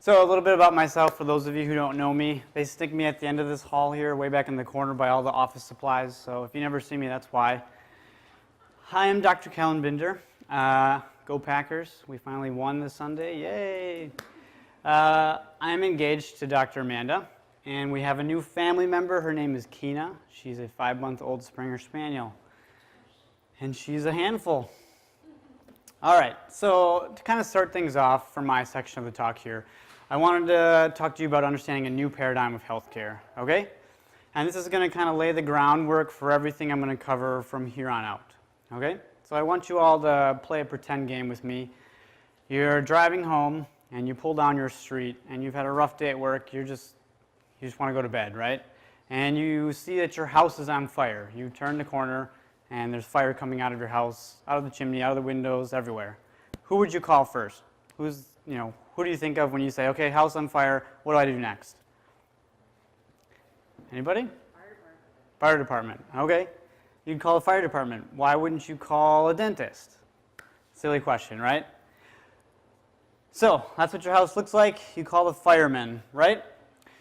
So a little bit about myself for those of you who don't know me. They stick me at the end of this hall here, way back in the corner by all the office supplies. So if you never see me, that's why. Hi, I'm Dr. Kellen Binder. Go Packers. We finally won this Sunday. Yay! I'm engaged to Dr. Amanda, and we have a new family member. Her name is Keena. She's a 5-month-old Springer Spaniel, and she's a handful. All right, so to kind of start things off for my section of the talk here, I wanted to talk to you about understanding a new paradigm of healthcare, okay? And this is going to kind of lay the groundwork for everything I'm going to cover from here on out, okay? So I want you all to play a pretend game with me. You're driving home, and you pull down your street, and you've had a rough day at work. You just want to go to bed, right? And you see that your house is on fire. You turn the corner, and there's fire coming out of your house, out of the chimney, out of the windows, everywhere. Who would you call first? Who do you think of when you say, okay, house on fire, what do I do next? Anybody? Fire department. Okay. You'd call the fire department. Why wouldn't you call a dentist? Silly question, right? So, that's what your house looks like. You call the firemen, right?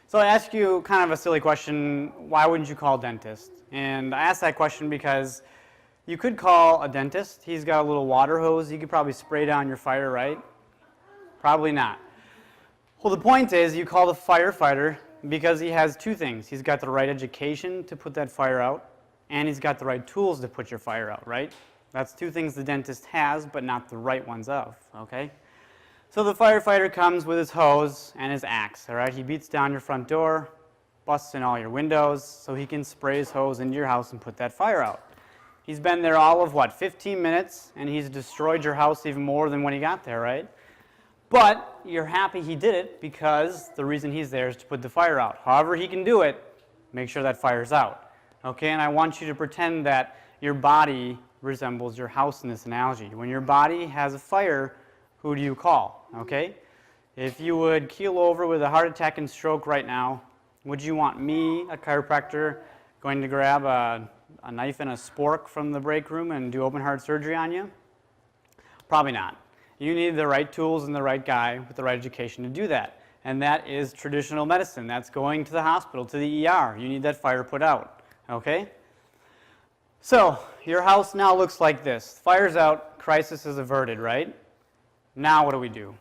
So I ask you kind of a silly question, why wouldn't you call a dentist? And I ask that question because you could call a dentist. He's got a little water hose. You could probably spray down your fire, right? Probably not. Well, the point is you call the firefighter because he has two things. He's got the right education to put that fire out, and he's got the right tools to put your fire out, right? That's two things the dentist has, but not the right ones of, okay? So the firefighter comes with his hose and his axe, all right? He beats down your front door, busts in all your windows, so he can spray his hose into your house and put that fire out. He's been there all of, 15 minutes, and he's destroyed your house even more than when he got there, right? But you're happy he did it because the reason he's there is to put the fire out. However he can do it, make sure that fire's out. Okay, and I want you to pretend that your body resembles your house in this analogy. When your body has a fire, who do you call? Okay? If you would keel over with a heart attack and stroke right now, would you want me, a chiropractor, going to grab a knife and a spork from the break room and do open heart surgery on you? Probably not. You need the right tools and the right guy with the right education to do that. And that is traditional medicine. That's going to the hospital, to the ER. You need that fire put out. Okay? So, your house now looks like this. Fire's out, crisis is averted, right? Now what do we do?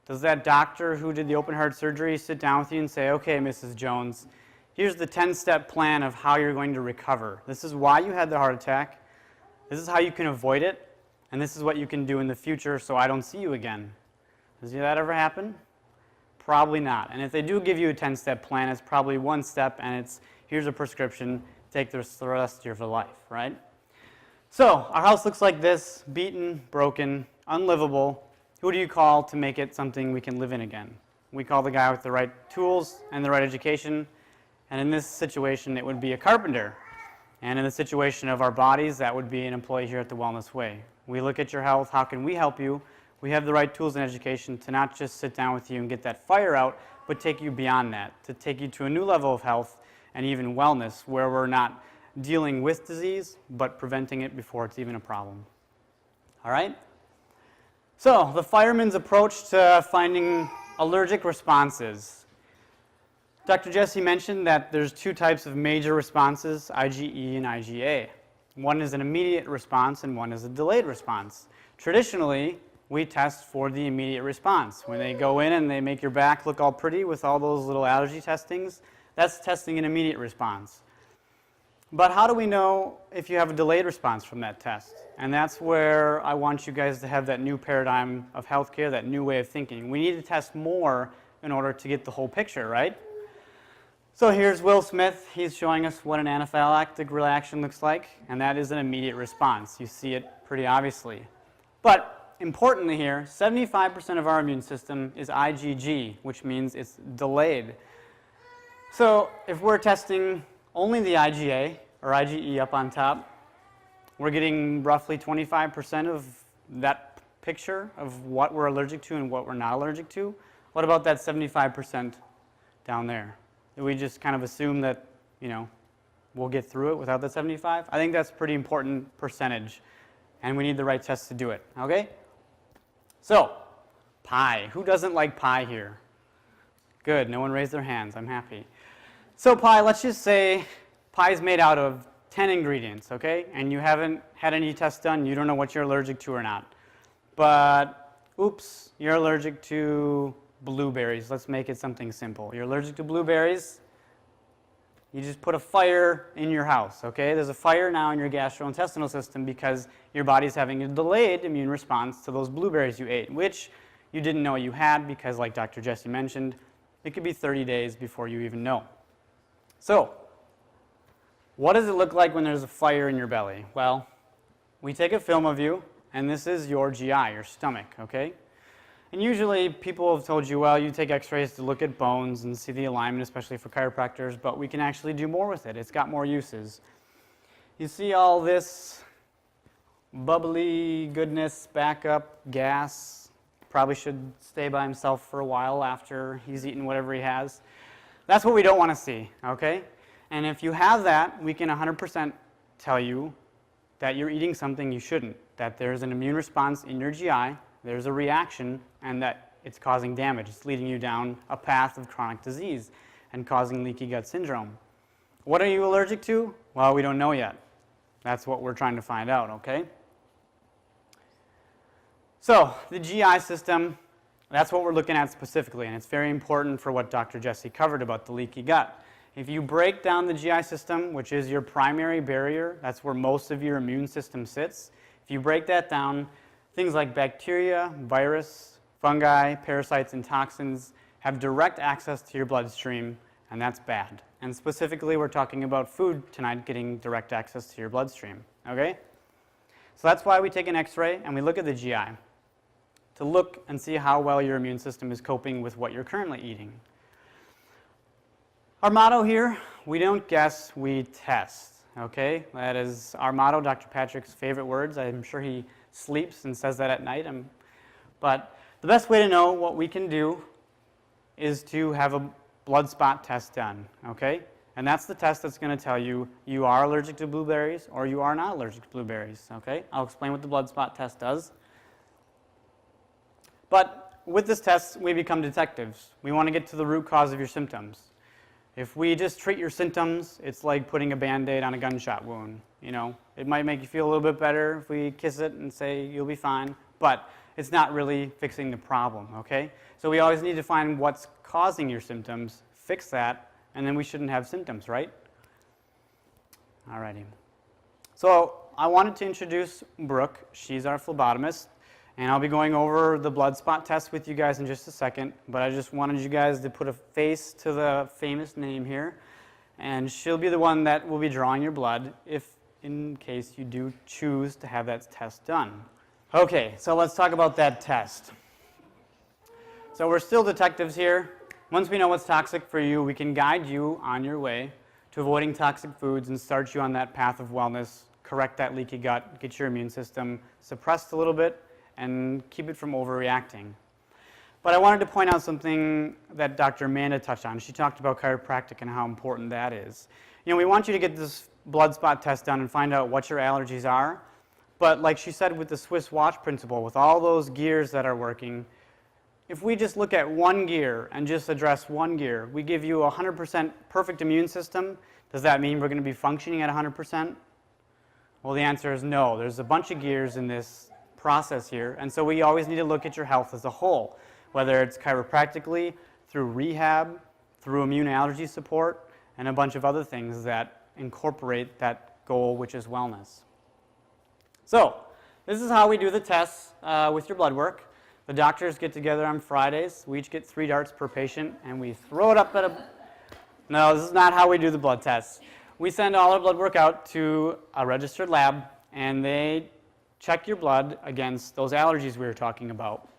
Does that doctor who did the open heart surgery sit down with you and say, okay, Mrs. Jones, here's the 10-step plan of how you're going to recover. This is why you had the heart attack. This is how you can avoid it. And this is what you can do in the future so I don't see you again. Does that ever happen? Probably not. And if they do give you a 10-step plan, it's probably one step, and it's, here's a prescription, take the rest of your life, right? So, our house looks like this, beaten, broken, unlivable. Who do you call to make it something we can live in again? We call the guy with the right tools and the right education, and in this situation, it would be a carpenter. And in the situation of our bodies, that would be an employee here at the Wellness Way. We look at your health, how can we help you? We have the right tools and education to not just sit down with you and get that fire out, but take you beyond that, to take you to a new level of health and even wellness where we're not dealing with disease, but preventing it before it's even a problem. All right? So, the fireman's approach to finding allergic responses. Dr. Jesse mentioned that there's two types of major responses, IgE and IgA. One is an immediate response and one is a delayed response. Traditionally, we test for the immediate response. When they go in and they make your back look all pretty with all those little allergy testings, that's testing an immediate response. But how do we know if you have a delayed response from that test? And that's where I want you guys to have that new paradigm of healthcare, that new way of thinking. We need to test more in order to get the whole picture, right? So here's Will Smith. He's showing us what an anaphylactic reaction looks like, and that is an immediate response. You see it pretty obviously. But importantly here, 75% of our immune system is IgG, which means it's delayed. So if we're testing only the IgA or IgE up on top, we're getting roughly 25% of that picture of what we're allergic to and what we're not allergic to. What about that 75% down there? Do we just kind of assume that, we'll get through it without the 75? I think that's a pretty important percentage, and we need the right test to do it, okay? So, pie. Who doesn't like pie here? Good, no one raised their hands, I'm happy. So pie, let's just say pie is made out of 10 ingredients, okay? And you haven't had any tests done, you don't know what you're allergic to or not. But, oops, you're allergic to blueberries. Let's make it something simple. You're allergic to blueberries, you just put a fire in your house, okay? There's a fire now in your gastrointestinal system because your body's having a delayed immune response to those blueberries you ate, which you didn't know you had because, like Dr. Jesse mentioned, it could be 30 days before you even know. So, what does it look like when there's a fire in your belly? Well, we take a film of you, and this is your GI, your stomach, okay? And usually people have told you, well, you take x-rays to look at bones and see the alignment, especially for chiropractors, but we can actually do more with it. It's got more uses. You see all this bubbly goodness, backup, gas, probably should stay by himself for a while after he's eaten whatever he has. That's what we don't want to see, okay? And if you have that, we can 100% tell you that you're eating something you shouldn't, that there's an immune response in your GI, there's a reaction, and that it's causing damage. It's leading you down a path of chronic disease and causing leaky gut syndrome. What are you allergic to? Well, we don't know yet. That's what we're trying to find out, okay? So, the GI system, that's what we're looking at specifically, and it's very important for what Dr. Jesse covered about the leaky gut. If you break down the GI system, which is your primary barrier, that's where most of your immune system sits, if you break that down, things like bacteria, virus, fungi, parasites, and toxins have direct access to your bloodstream, and that's bad. And specifically, we're talking about food tonight getting direct access to your bloodstream, okay? So that's why we take an x-ray and we look at the GI to look and see how well your immune system is coping with what you're currently eating. Our motto here, we don't guess, we test, okay? That is our motto, Dr. Patrick's favorite words. I'm sure he sleeps and says that at night. But the best way to know what we can do is to have a blood spot test done, okay? And that's the test that's going to tell you you are allergic to blueberries or you are not allergic to blueberries, okay? I'll explain what the blood spot test does. But with this test, we become detectives. We want to get to the root cause of your symptoms. If we just treat your symptoms, it's like putting a Band-Aid on a gunshot wound. You know, it might make you feel a little bit better if we kiss it and say you'll be fine, but it's not really fixing the problem, okay? So we always need to find what's causing your symptoms, fix that, and then we shouldn't have symptoms, right? Alrighty. So I wanted to introduce Brooke. She's our phlebotomist, and I'll be going over the blood spot test with you guys in just a second, but I just wanted you guys to put a face to the famous name here, and she'll be the one that will be drawing your blood if in case you do choose to have that test done. Okay, so let's talk about that test. So we're still detectives here. Once we know what's toxic for you, we can guide you on your way to avoiding toxic foods and start you on that path of wellness, correct that leaky gut, get your immune system suppressed a little bit, and keep it from overreacting. But I wanted to point out something that Dr. Amanda touched on. She talked about chiropractic and how important that is. You know, we want you to get this blood spot test done and find out what your allergies are. But like she said with the Swiss watch principle, with all those gears that are working, if we just look at one gear and just address one gear, we give you a 100% perfect immune system. Does that mean we're going to be functioning at 100%? Well, the answer is no. There's a bunch of gears in this process here, and so we always need to look at your health as a whole, whether it's chiropractically, through rehab, through immune allergy support, and a bunch of other things that incorporate that goal, which is wellness. So, this is how we do the tests with your blood work. The doctors get together on Fridays. We each get 3 darts per patient, and we throw it up at a... No, this is not how we do the blood tests. We send all our blood work out to a registered lab, and they check your blood against those allergies we were talking about.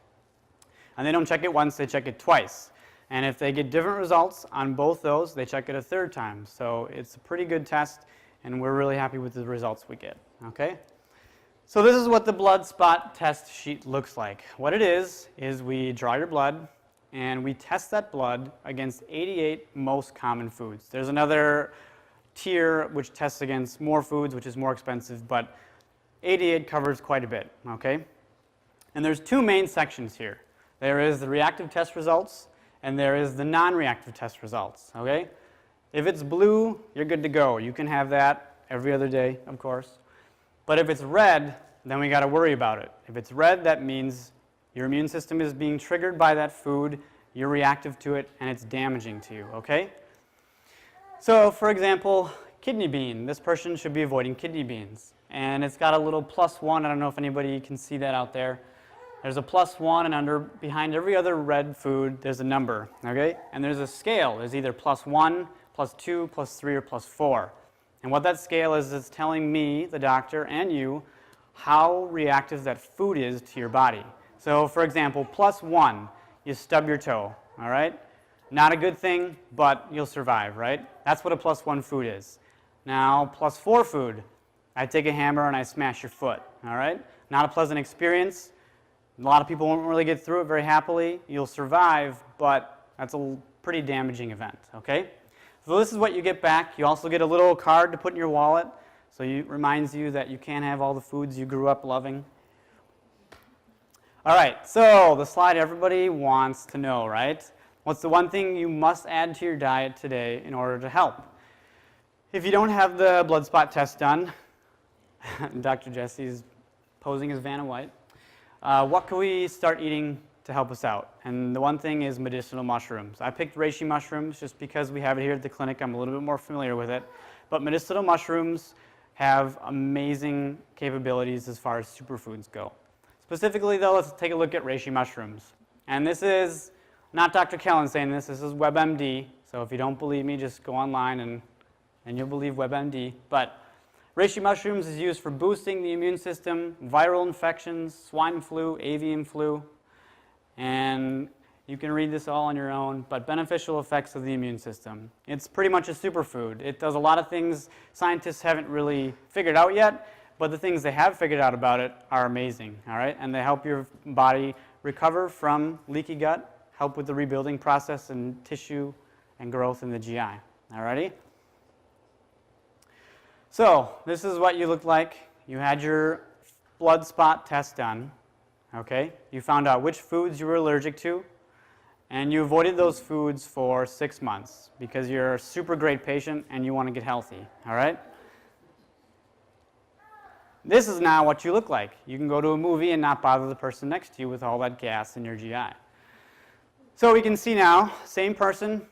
And they don't check it once, they check it twice. And if they get different results on both those, they check it a 3rd time. So it's a pretty good test, and we're really happy with the results we get, okay? So this is what the blood spot test sheet looks like. What it is we draw your blood, and we test that blood against 88 most common foods. There's another tier which tests against more foods, which is more expensive, but 88 covers quite a bit, okay? And there's 2 main sections here. There is the reactive test results, and there is the non-reactive test results, okay? If it's blue, you're good to go. You can have that every other day, of course. But if it's red, then we got to worry about it. If it's red, that means your immune system is being triggered by that food, you're reactive to it, and it's damaging to you, okay? So, for example, kidney bean. This person should be avoiding kidney beans. And it's got a little +1. I don't know if anybody can see that out there. There's a +1, and behind every other red food, there's a number, okay? And there's a scale. There's either +1, +2, +3, or +4. And what that scale is, it's telling me, the doctor, and you, how reactive that food is to your body. So, for example, +1, you stub your toe, all right? Not a good thing, but you'll survive, right? That's what a +1 food is. Now, +4 food, I take a hammer and I smash your foot, all right? Not a pleasant experience. A lot of people won't really get through it very happily. You'll survive, but that's a pretty damaging event, okay? So this is what you get back. You also get a little card to put in your wallet, so it reminds you that you can't have all the foods you grew up loving. All right, so the slide everybody wants to know, right? What's the one thing you must add to your diet today in order to help? If you don't have the blood spot test done, Dr. Jesse's posing as Vanna White, what can we start eating to help us out? And the one thing is medicinal mushrooms. I picked reishi mushrooms just because we have it here at the clinic. I'm a little bit more familiar with it. But medicinal mushrooms have amazing capabilities as far as superfoods go. Specifically, though, let's take a look at reishi mushrooms. And this is not Dr. Kellen saying this. This is WebMD. So if you don't believe me, just go online and you'll believe WebMD. But reishi mushrooms is used for boosting the immune system, viral infections, swine flu, avian flu, and you can read this all on your own, but beneficial effects of the immune system. It's pretty much a superfood. It does a lot of things scientists haven't really figured out yet, but the things they have figured out about it are amazing, all right? And they help your body recover from leaky gut, help with the rebuilding process and tissue and growth in the GI, all righty? So this is what you look like. You had your blood spot test done, okay? You found out which foods you were allergic to, and you avoided those foods for 6 months because you're a super great patient and you want to get healthy, all right? This is now what you look like. You can go to a movie and not bother the person next to you with all that gas in your GI. So we can see now, same person,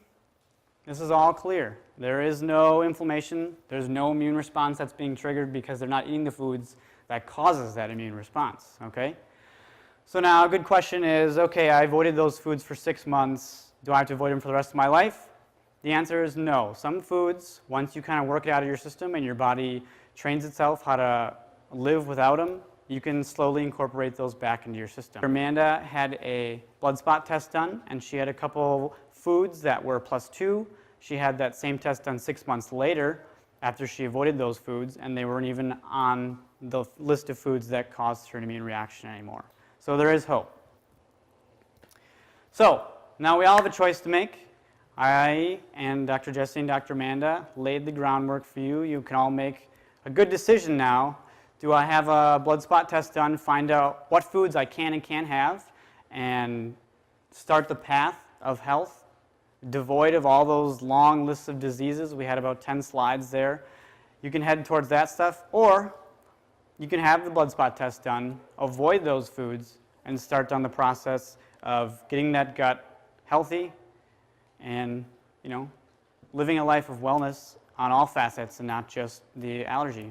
this is all clear. There is no inflammation, there's no immune response that's being triggered because they're not eating the foods that causes that immune response, okay? So now a good question is, okay, I avoided those foods for 6 months, do I have to avoid them for the rest of my life? The answer is no. Some foods, once you kind of work it out of your system and your body trains itself how to live without them, you can slowly incorporate those back into your system. Amanda had a blood spot test done, and she had a couple foods that were +2. She had that same test done 6 months later after she avoided those foods, and they weren't even on the list of foods that caused her an immune reaction anymore. So there is hope. So now we all have a choice to make. I and Dr. Jesse and Dr. Amanda laid the groundwork for you. You can all make a good decision now. Do I have a blood spot test done, find out what foods I can and can't have, and start the path of health, devoid of all those long lists of diseases? We had about 10 slides there. You can head towards that stuff, or you can have the blood spot test done, avoid those foods, and start on the process of getting that gut healthy and, living a life of wellness on all facets and not just the allergy